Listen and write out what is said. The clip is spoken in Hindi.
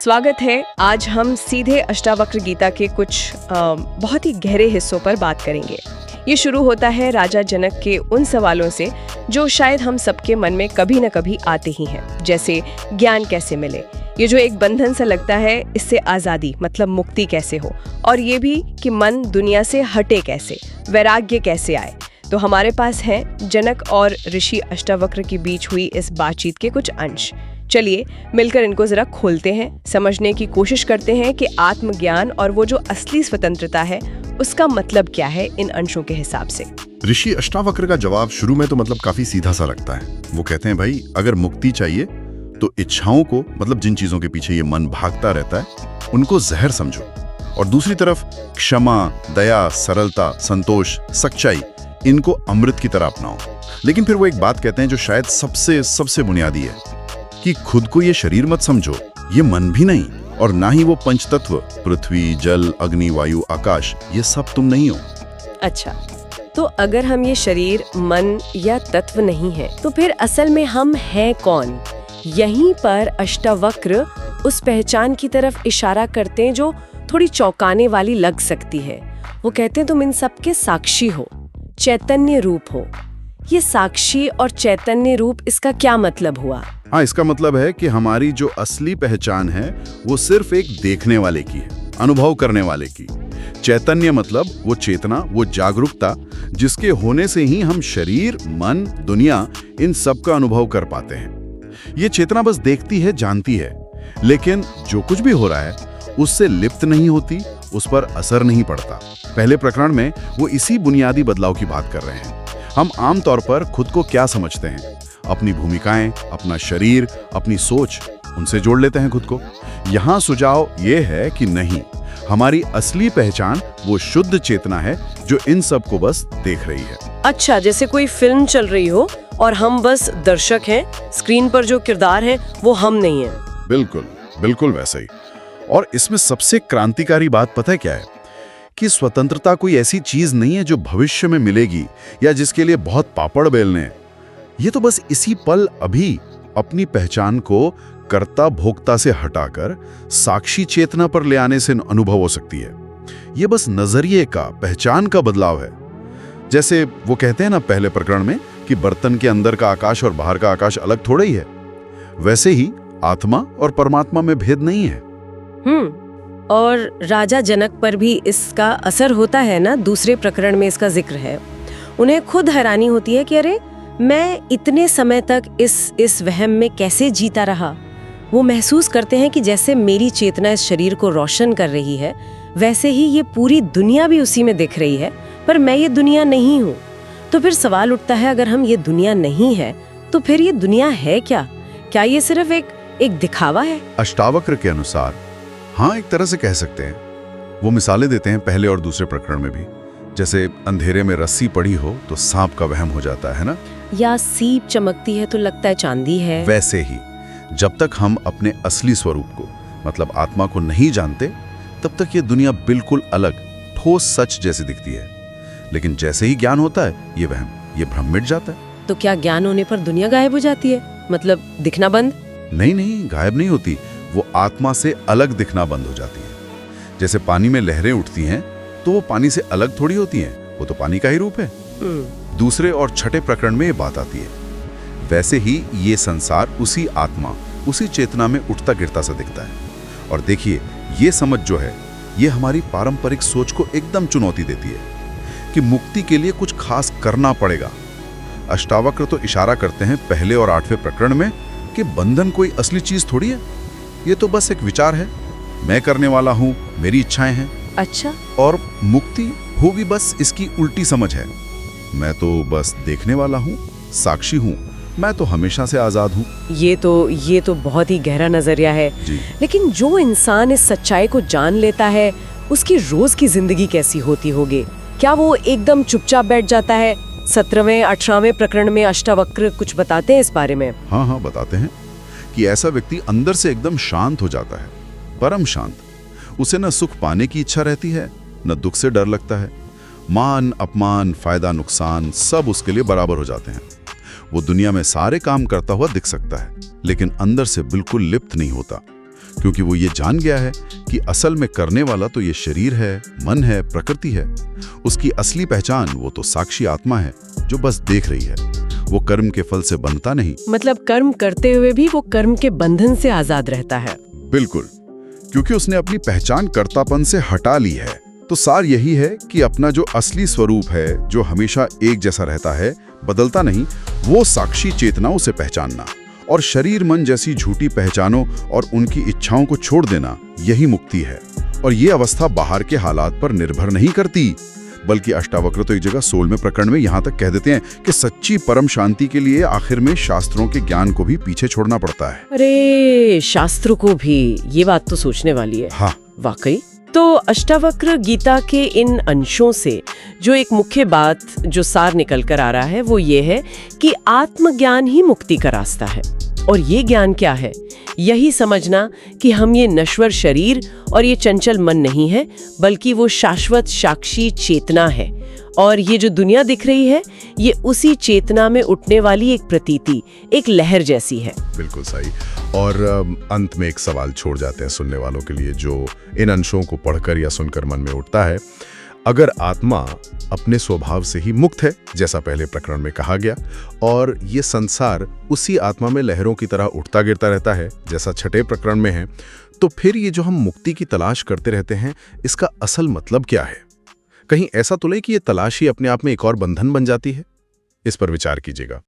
स्वागत है। आज हम सीधे अष्टावक्र गीता के कुछ बहुत ही गहरे हिस्सों पर बात करेंगे। ये शुरू होता है राजा जनक के उन सवालों से जो शायद हम सबके मन में कभी न कभी आते ही हैं, जैसे ज्ञान कैसे मिले, ये जो एक बंधन सा लगता है, इससे आज़ादी मतलब मुक्ति कैसे हो, और ये भी कि मन दुनिया से हटे कैसे, वैराग्य कैसे आए। तो हमारे पास हैं जनक और ऋषि अष्टावक्र के बीच हुई इस बातचीत के कुछ अंश। चलिए मिलकर इनको जरा खोलते हैं, समझने की कोशिश करते हैं कि आत्मज्ञान और वो जो असली स्वतंत्रता है उसका मतलब क्या है इन अंशों के हिसाब से। ऋषि अष्टावक्र का जवाब शुरू में तो काफी सीधा सा लगता है। वो कहते हैं भाई अगर मुक्ति चाहिए तो इच्छाओं को जिन चीजों के पीछे ये मन भागता रहता है उनको जहर समझो, और दूसरी तरफ क्षमा, दया, सरलता, संतोष, सच्चाई, इनको अमृत की तरह अपनाओ। लेकिन फिर वो एक बात कहते हैं जो शायद सबसे बुनियादी है कि खुद को ये शरीर मत समझो, ये मन भी नहीं, और ना ही वो पंचतत्व पृथ्वी, जल, अग्नि, वायु, आकाश, ये सब तुम नहीं हो। अच्छा, तो अगर हम ये शरीर, मन या तत्व नहीं है तो फिर असल में हम हैं कौन? यहीं पर अष्टावक्र उस पहचान की तरफ इशारा करते हैं जो थोड़ी चौंकाने वाली लग सकती है। वो कहते हैं तुम इन सब के साक्षी हो, चैतन्य रूप हो। ये साक्षी और चैतन्य रूप, इसका क्या मतलब हुआ? हाँ, इसका मतलब है कि हमारी जो असली पहचान है वो सिर्फ एक देखने वाले की है, अनुभव करने वाले की। चैतन्य मतलब वो चेतना, वो जागरूकता जिसके होने से ही हम शरीर, मन, दुनिया, इन सब का अनुभव कर पाते हैं। ये चेतना बस देखती है, जानती है, लेकिन जो कुछ भी हो रहा है उससे लिप्त नहीं होती, उस पर असर नहीं पड़ता। पहले प्रकरण में वो इसी बुनियादी बदलाव की बात कर रहे हैं। हम आमतौर पर खुद को क्या समझते हैं? अपनी भूमिकाएं, अपना शरीर, अपनी सोच, उनसे जोड़ लेते हैं खुद को। यहाँ सुझाव ये है कि नहीं, हमारी असली पहचान वो शुद्ध चेतना है जो इन सब को बस देख रही है। अच्छा, जैसे कोई फिल्म चल रही हो और हम बस दर्शक हैं, स्क्रीन पर जो किरदार है वो हम नहीं है। बिल्कुल वैसे ही। और इसमें सबसे क्रांतिकारी बात पता है क्या है? कि स्वतंत्रता कोई ऐसी चीज नहीं है जो भविष्य में मिलेगी या जिसके लिए बहुत पापड़ बेलने हैं। ये तो बस इसी पल अभी अपनी पहचान को कर्ता भोक्ता से हटाकर साक्षी चेतना पर ले आने से अनुभव हो सकती है। ये बस नजरिए का, पहचान का बदलाव है। जैसे वो कहते हैं ना पहले प्रकरण में कि बर्तन के अंदर का आकाश और बाहर का आकाश अलग थोड़ा ही है, वैसे ही आत्मा और परमात्मा में भेद नहीं है। और राजा जनक पर भी इसका असर होता है ना। दूसरे प्रकरण में इसका जिक्र है। उन्हें खुद हैरानी होती है कि अरे मैं इतने समय तक इस वहम में कैसे जीता रहा। वो महसूस करते हैं कि जैसे मेरी चेतना इस शरीर को रोशन कर रही है, वैसे ही ये पूरी दुनिया भी उसी में दिख रही है, पर मैं ये दुनिया नहीं हूँ। तो फिर सवाल उठता है, अगर हम ये दुनिया नहीं है तो फिर ये दुनिया है क्या? क्या ये सिर्फ एक दिखावा है? अष्टावक्र के अनुसार हाँ, एक तरह से कह सकते हैं। वो मिसालें देते हैं पहले और दूसरे प्रकरण में भी। जैसे अंधेरे में रस्सी पड़ी हो तो सांप का वहम हो जाता है ना, या सीप चमकती है तो लगता है चांदी है। वैसे ही जब तक हम अपने असली स्वरूप को आत्मा को नहीं जानते, तब तक ये दुनिया बिल्कुल अलग, ठोस सच जैसी दिखती है। लेकिन जैसे ही ज्ञान होता है ये वहम, ये भ्रम मिट जाता है। तो क्या ज्ञान होने पर दुनिया गायब हो जाती है? मतलब दिखना बंद? नहीं, गायब नहीं होती, वो आत्मा से अलग दिखना बंद हो जाती है। जैसे पानी में लहरें उठती हैं तो वो पानी से अलग थोड़ी होती हैं, वो तो पानी का ही रूप है। दूसरे और छठे प्रकरण में ये बात आती है। वैसे ही ये संसार उसी आत्मा, उसी चेतना में उठता गिरता सा दिखता है। और देखिए, ये समझ जो है ये हमारी पारंपरिक सोच को एकदम चुनौती देती है कि मुक्ति के लिए कुछ खास करना पड़ेगा। अष्टावक्र तो इशारा करते हैं पहले और 8वें प्रकरण में कि बंधन कोई असली चीज थोड़ी है, ये तो बस एक विचार है, मैं करने वाला हूँ, मेरी इच्छाएं हैं। अच्छा, और मुक्ति होगी बस इसकी उल्टी समझ है, मैं तो बस देखने वाला हूँ, साक्षी हूँ, मैं तो हमेशा से आजाद हूँ। ये तो बहुत ही गहरा नजरिया है। लेकिन जो इंसान इस सच्चाई को जान लेता है उसकी रोज की जिंदगी कैसी होती होगी? क्या वो एकदम चुपचाप बैठ जाता है? 17वें 18वें प्रकरण में अष्टावक्र कुछ बताते हैं इस बारे में। हाँ, बताते हैं कि ऐसा व्यक्ति अंदर से एकदम शांत हो जाता है, परम शांत। उसे न सुख पाने की इच्छा रहती है, न दुख से डर लगता है। मान अपमान, फायदा नुकसान सब उसके लिए बराबर हो जाते हैं। वो दुनिया में सारे काम करता हुआ दिख सकता है, लेकिन अंदर से बिल्कुल लिप्त नहीं होता, क्योंकि वो ये जान गया है कि असल में करने वाला तो ये शरीर है, मन है, प्रकृति है। उसकी असली पहचान वो तो साक्षी आत्मा है जो बस देख रही है। वो कर्म के फल से बनता नहीं। मतलब कर्म करते हुए भी वो कर्म के बंधन से आजाद रहता है। बिल्कुल, क्योंकि उसने अपनी पहचान कर्तापन से हटा ली है। तो सार यही है कि अपना जो असली स्वरूप है, जो हमेशा एक जैसा रहता है, बदलता नहीं, वो साक्षी चेतना उसे पहचानना और शरीर मन जैसी झूठी पहचानों और उनकी इच्छाओं को छोड़ देना, यही मुक्ति है। और ये अवस्था बाहर के हालात पर निर्भर नहीं करती, बल्कि अष्टावक्र तो एक जगह 16वें प्रकरण में यहाँ तक कह देते हैं कि सच्ची परम शांति के लिए आखिर में शास्त्रों के ज्ञान को भी पीछे छोड़ना पड़ता है। अरे शास्त्रों को भी, ये बात तो सोचने वाली है। हाँ, वाकई। तो अष्टावक्र गीता के इन अंशों से जो एक मुख्य बात, जो सार निकल कर आ रहा है, वो ये है कि आत्मज्ञान ही मुक्ति का रास्ता है। और ये ज्ञान क्या है? यही समझना कि हम ये नश्वर शरीर और ये चंचल मन नहीं है, बल्कि वो शाश्वत साक्षी चेतना है। और ये जो दुनिया दिख रही है, ये उसी चेतना में उठने वाली एक प्रतीति, एक लहर जैसी है। बिल्कुल सही। और अंत में एक सवाल छोड़ जाते हैं सुनने वालों के लिए, जो इन अंशों को पढ़कर या सुनकर मन में उठता है। अगर आत्मा अपने स्वभाव से ही मुक्त है, जैसा पहले प्रकरण में कहा गया, और ये संसार उसी आत्मा में लहरों की तरह उठता गिरता रहता है, जैसा 6ठे प्रकरण में है, तो फिर ये जो हम मुक्ति की तलाश करते रहते हैं, इसका असल मतलब क्या है? कहीं ऐसा तो नहीं कि ये तलाश ही अपने आप में एक और बंधन बन जाती है? इस पर विचार कीजिएगा।